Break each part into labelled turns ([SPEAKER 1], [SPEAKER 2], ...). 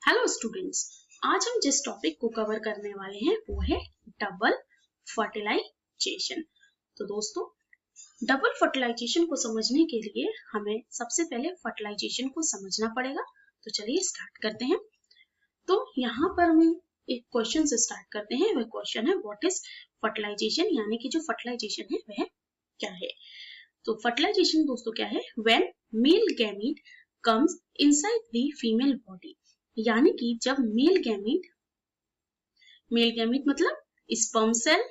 [SPEAKER 1] Hello students, आज हम जिस टॉपिक को कवर करने वाले हैं वो है डबल फर्टिलाइजेशन। तो दोस्तों, डबल फर्टिलाइजेशन को समझने के लिए हमें सबसे पहले फर्टिलाइजेशन को समझना पड़ेगा। तो चलिए स्टार्ट करते हैं। तो यहाँ पर हम एक क्वेश्चन से स्टार्ट करते हैं। वह क्वेश्चन है व्हाट इज फर्टिलाइजेशन, यानी कि जो फर्टिलाइजेशन है वह क्या है। तो फर्टिलाइजेशन दोस्तों क्या है, when male gamete comes inside the female body, यानी कि जब मेल गैमीट मतलब स्पर्म सेल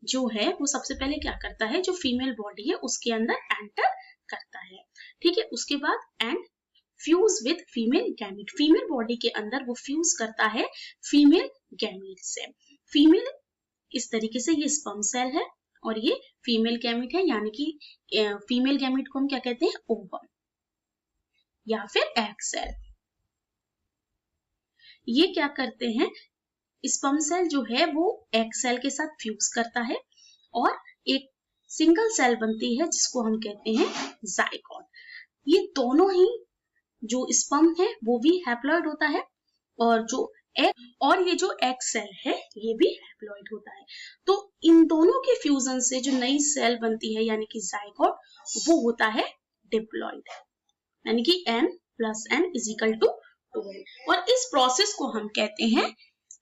[SPEAKER 1] जो है वो सबसे पहले क्या करता है, जो फीमेल बॉडी है उसके अंदर एंटर करता है। ठीक है, उसके बाद and fuse with female gamete, female body के अंदर वो फ्यूज करता है फीमेल गैमीट से। फीमेल इस तरीके से ये स्पर्म सेल है और ये फीमेल गैमीट है, यानी कि फीमेल गैमीट को हम क्या कहते हैं, ओवम या फिर एग सेल। ये क्या करते हैं, स्पर्म सेल जो है वो एग सेल के साथ फ्यूज करता है और एक सिंगल सेल बनती है जिसको हम कहते हैं जाइगोट। ये दोनों ही जो स्पर्म है वो भी हैप्लॉइड होता है और ये जो एग सेल है ये भी हैप्लॉइड होता है। तो इन दोनों के फ्यूजन से जो नई सेल बनती है यानी कि जाइगोट, वो होता है डिप्लॉइड, यानी कि n+n = 12। और इस प्रोसेस को हम कहते हैं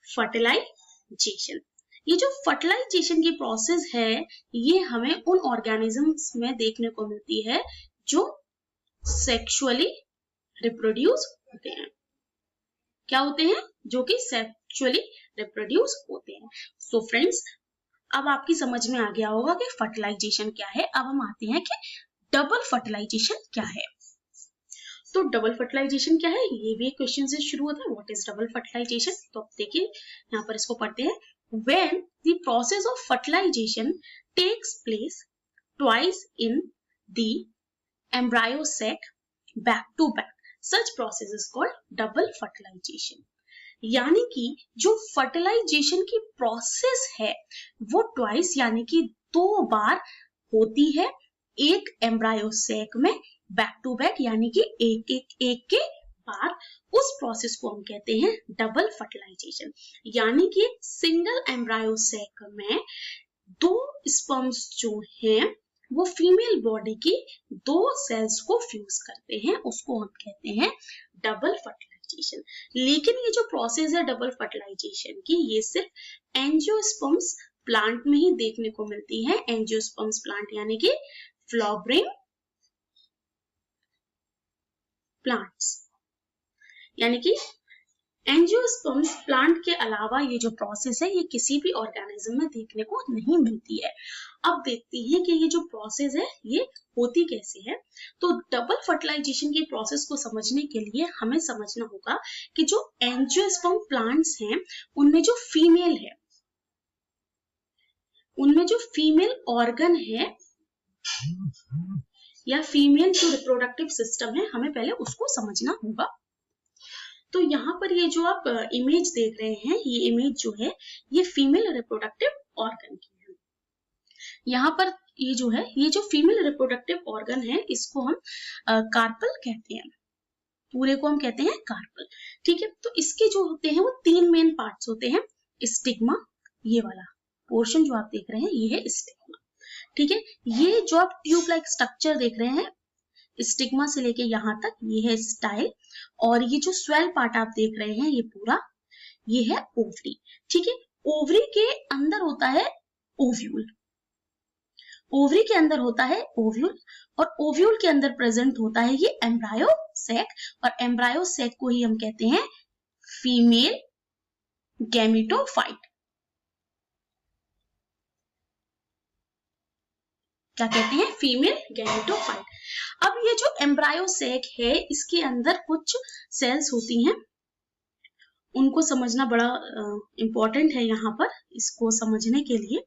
[SPEAKER 1] फर्टिलाइजेशन। ये जो फर्टिलाइजेशन की प्रोसेस है ये हमें उन ऑर्गेनिजम्स में देखने को मिलती है जो सेक्सुअली रिप्रोड्यूस होते हैं। क्या होते हैं, जो कि सेक्सुअली रिप्रोड्यूस होते हैं। सो फ्रेंड्स, अब आपकी समझ में आ गया होगा कि फर्टिलाइजेशन क्या है। अब हम आते हैं कि डबल फर्टिलाइजेशन क्या है। तो डबल फर्टिलाइजेशन क्या है, ये भी एक क्वेश्चन से शुरू होता है, व्हाट इज डबल फर्टिलाइजेशन। तो अब देखिए यहाँ पर इसको पढ़ते हैं। When the process of fertilisation takes place twice in the embryo sac back to back, such process is called double fertilisation. यानी कि जो फर्टिलाइजेशन की प्रोसेस है वो ट्वाइस यानी कि 2 बार होती है एक एम्ब्रायो सेक में, बैक टू बैक यानी कि एक के बाद। उस प्रोसेस को हम कहते हैं डबल फर्टिलाइजेशन। यानी कि सिंगल एम्ब्रायो सेक में 2 स्पर्म्स जो हैं वो फीमेल बॉडी की 2 सेल्स को फ्यूज करते हैं, उसको हम कहते हैं डबल फर्टिलाइजेशन। लेकिन ये जो प्रोसेस है डबल फर्टिलाइजेशन की, ये सिर्फ एंजियोस्पर्म्स प्लांट में ही देखने को मिलती है। एंजियोस्पर्म्स प्लांट यानी कि फ्लावरिंग प्लांट्स, यानी कि एंजियोस्पर्म्स प्लांट के अलावा ये जो प्रोसेस है ये किसी भी ऑर्गेनिज्म में देखने को नहीं मिलती है। अब देखते हैं कि ये जो प्रोसेस है ये होती कैसे है। तो डबल फर्टिलाइजेशन की प्रोसेस को समझने के लिए हमें समझना होगा कि जो एंजियोस्पर्म प्लांट्स हैं उनमें जो फीमेल है, उनमें जो फीमेल ऑर्गन है या फीमेल जो रिप्रोडक्टिव सिस्टम है, हमें पहले उसको समझना होगा। तो यहाँ पर ये जो आप इमेज देख रहे हैं, ये इमेज जो है ये फीमेल रिप्रोडक्टिव ऑर्गन की है। यहाँ पर ये जो है, ये जो फीमेल रिप्रोडक्टिव ऑर्गन है इसको हम कार्पल कहते हैं, पूरे को हम कहते हैं कार्पल। ठीक है, तो इसके जो होते हैं वो 3 मेन पार्ट्स होते हैं। स्टिग्मा, ये वाला पोर्शन जो आप देख रहे हैं ये है स्टिग्मा। ठीक है, ये जो आप ट्यूब लाइक स्ट्रक्चर देख रहे हैं स्टिग्मा से लेके यहाँ तक, ये है स्टाइल। और ये जो स्वेल पार्ट आप देख रहे हैं ये पूरा, ये है ओवरी। ठीक है, ओवरी के अंदर होता है ओव्यूल, ओवरी के अंदर होता है ओव्यूल और ओव्यूल के अंदर प्रेजेंट होता है ये एम्ब्रायो सेक, और एम्ब्रायो सेक को ही हम कहते हैं फीमेल गैमेटोफाइट। क्या कहते हैं, फीमेल गैमेटोफाइट। अब ये जो एम्ब्रायो सेक है इसके अंदर कुछ सेल्स होती हैं, उनको समझना बड़ा इंपॉर्टेंट है। यहाँ पर इसको समझने के लिए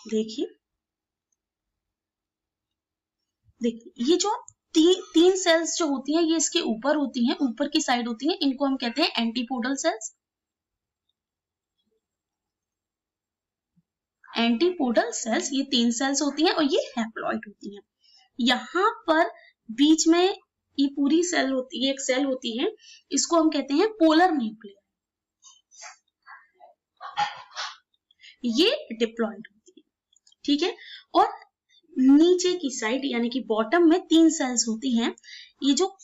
[SPEAKER 1] देखिए ये जो 3 सेल्स जो होती हैं ये इसके ऊपर होती हैं, ऊपर की साइड होती हैं, इनको हम कहते हैं एंटीपोडल सेल्स। एंटीपोडल सेल्स ये 3 सेल्स होती हैं और ये हैप्लॉइड होती हैं। यहाँ पर बीच में ये पूरी सेल होती है, एक सेल होती है, इसको हम कहते हैं पोलर न्यूक्लियस। ये डिप्लॉइड होती है, ठीक है। और नीचे की साइड यानी कि बॉटम में 3 सेल्स होती हैं। ये जो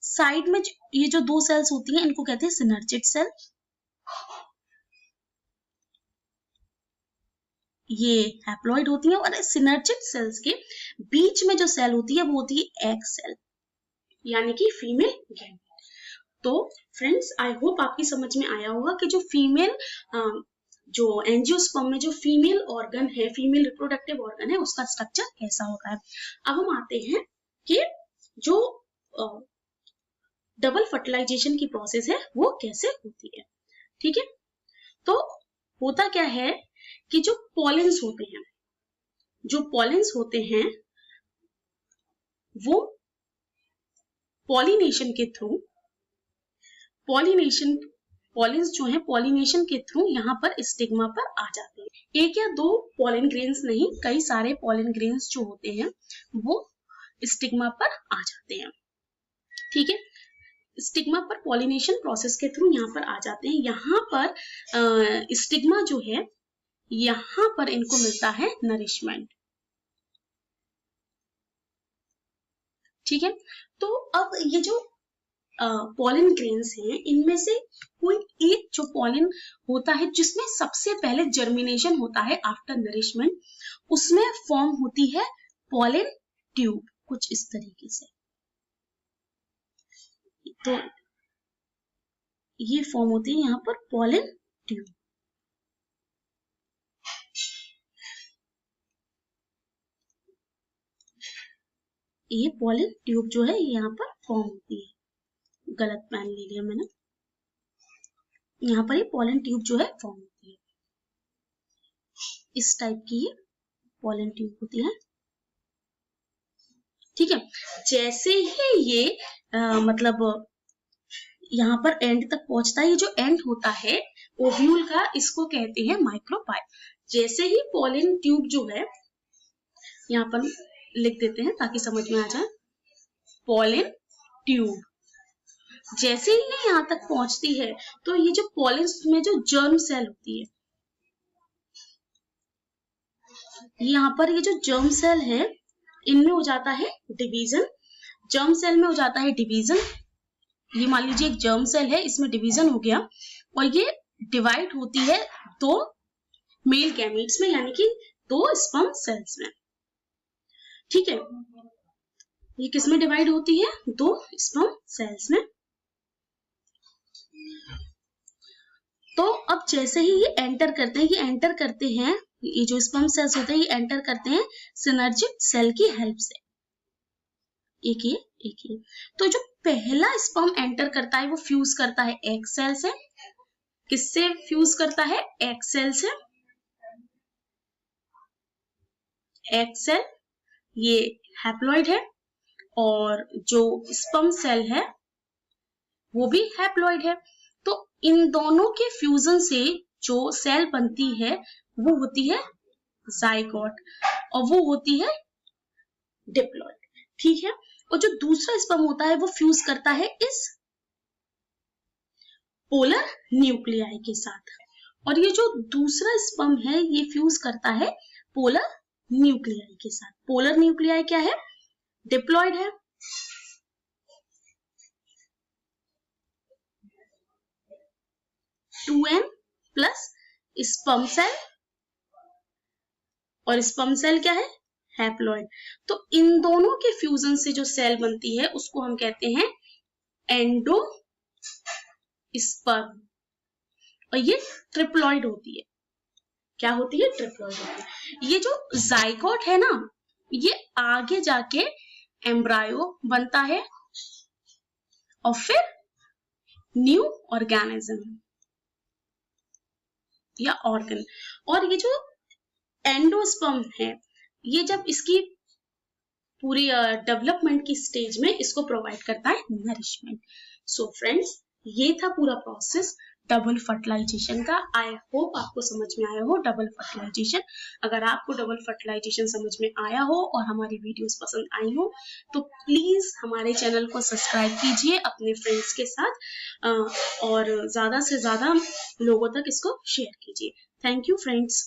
[SPEAKER 1] साइड में ये जो 2 सेल्स होती हैं इनको कहते हैं सिनर्जिड सेल। ये हैप्लॉइड होती हैं। और सिनर्जिड सेल्स के बीच में जो सेल होती है वो होती है एग सेल यानी कि फीमेल गैमेट। तो फ्रेंड्स आई होप आपकी समझ में आया होगा कि जो फीमेल जो एंजियोस्पर्म में जो फीमेल ऑर्गन है, फीमेल रिप्रोडक्टिव ऑर्गन है, उसका स्ट्रक्चर कैसा होता है। अब हम आते हैं कि जो डबल फर्टिलाइजेशन की प्रोसेस है वो कैसे होती है, ठीक है। तो होता क्या है कि जो पॉलेंस होते हैं, जो पॉलेंस होते हैं वो पॉलिनेशन के थ्रू, पॉलेंस जो है पॉलिनेशन के थ्रू यहाँ पर स्टिग्मा पर आ जाते हैं। 1 या 2 पॉलन ग्रेन्स नहीं, कई सारे पॉलन ग्रेन्स जो होते हैं वो स्टिग्मा पर आ जाते हैं, ठीक है। स्टिग्मा पर पॉलिनेशन प्रोसेस के थ्रू यहाँ पर आ जाते हैं। यहाँ पर स्टिग्मा जो है यहाँ पर इनको मिलता है नरिशमेंट, ठीक है। तो अब ये जो पॉलन ग्रेन्स हैं इनमें से कोई एक जो पॉलन होता है जिसमें सबसे पहले जर्मिनेशन होता है आफ्टर नरिशमेंट, उसमें फॉर्म होती है पॉलन ट्यूब, कुछ इस तरीके से। तो ये फॉर्म होती है यहाँ पर पॉलन ट्यूब। ये पॉलन ट्यूब जो है यहाँ पर फॉर्म होती है, गलत पेन ले लिया मैंने। यहाँ पर ये पॉलन ट्यूब जो है फॉर्म होती है, इस टाइप की ये पॉलन ट्यूब होती है, ठीक है। जैसे ही ये मतलब यहाँ पर एंड तक पहुंचता है, ये जो एंड होता है ओव्यूल का, इसको कहते हैं माइक्रोपाइल। जैसे ही पॉलन ट्यूब जो है, यहाँ पर लिख देते हैं ताकि समझ में आ जाए, पॉलन ट्यूब जैसे ही ये यहाँ तक पहुंचती है तो ये जो पॉलेंस में जो जर्म सेल होती है, यहाँ पर ये जो जर्म सेल है इनमें हो जाता है डिवीजन। जर्म सेल में हो जाता है डिवीजन। ये मान लीजिए एक जर्म सेल है, इसमें डिवीजन हो गया और ये डिवाइड होती है 2 मेल गैमेट्स में यानी कि 2 स्पर्म सेल्स में, ठीक है। ये किस में डिवाइड होती है? 2 स्पर्म सेल्स में। तो अब जैसे ही ये एंटर करते हैं, ये जो स्पर्म सेल्स होते हैं ये एंटर करते हैं सिनर्जिड सेल की हेल्प से, एक ये। तो जो पहला स्पर्म एंटर करता है वो फ्यूज करता है एग सेल से। किससे फ्यूज करता है? एग सेल से। एग सेल ये हैप्लॉइड है और जो स्पर्म सेल है वो भी हैप्लॉइड है। तो इन दोनों के फ्यूजन से जो सेल बनती है वो होती है जाइगोट और वो होती है डिप्लॉइड, ठीक है। और जो दूसरा स्पर्म होता है वो फ्यूज करता है इस पोलर न्यूक्लियाई के साथ, और ये जो दूसरा स्पर्म है ये फ्यूज करता है पोलर न्यूक्लियाई के साथ। पोलर न्यूक्लियाई क्या है? डिप्लॉइड है। Two n plus sperm cell, और स्पर्म सेल क्या है? हैप्लॉइड। तो इन दोनों के फ्यूजन से जो सेल बनती है उसको हम कहते हैं एंडो स्पर्म, और ये ट्रिप्लॉइड होती है। क्या होती है? ट्रिप्लॉइड होती है। ये जो जाइगोट है ना, ये आगे जाके एम्ब्रायो बनता है और फिर न्यू ऑर्गेनिज्म या ऑर्गन। और ये जो एंडोस्पर्म है ये जब इसकी पूरी डेवलपमेंट की स्टेज में इसको प्रोवाइड करता है नरिशमेंट। सो फ्रेंड्स, ये था पूरा प्रोसेस डबल फर्टिलाइजेशन का। आई होप आपको समझ में आया हो डबल फर्टिलाइजेशन। अगर आपको डबल फर्टिलाइजेशन समझ में आया हो और हमारी वीडियोस पसंद आई हो तो प्लीज हमारे चैनल को सब्सक्राइब कीजिए अपने फ्रेंड्स के साथ और ज्यादा से ज्यादा लोगों तक इसको शेयर कीजिए। Thank you friends.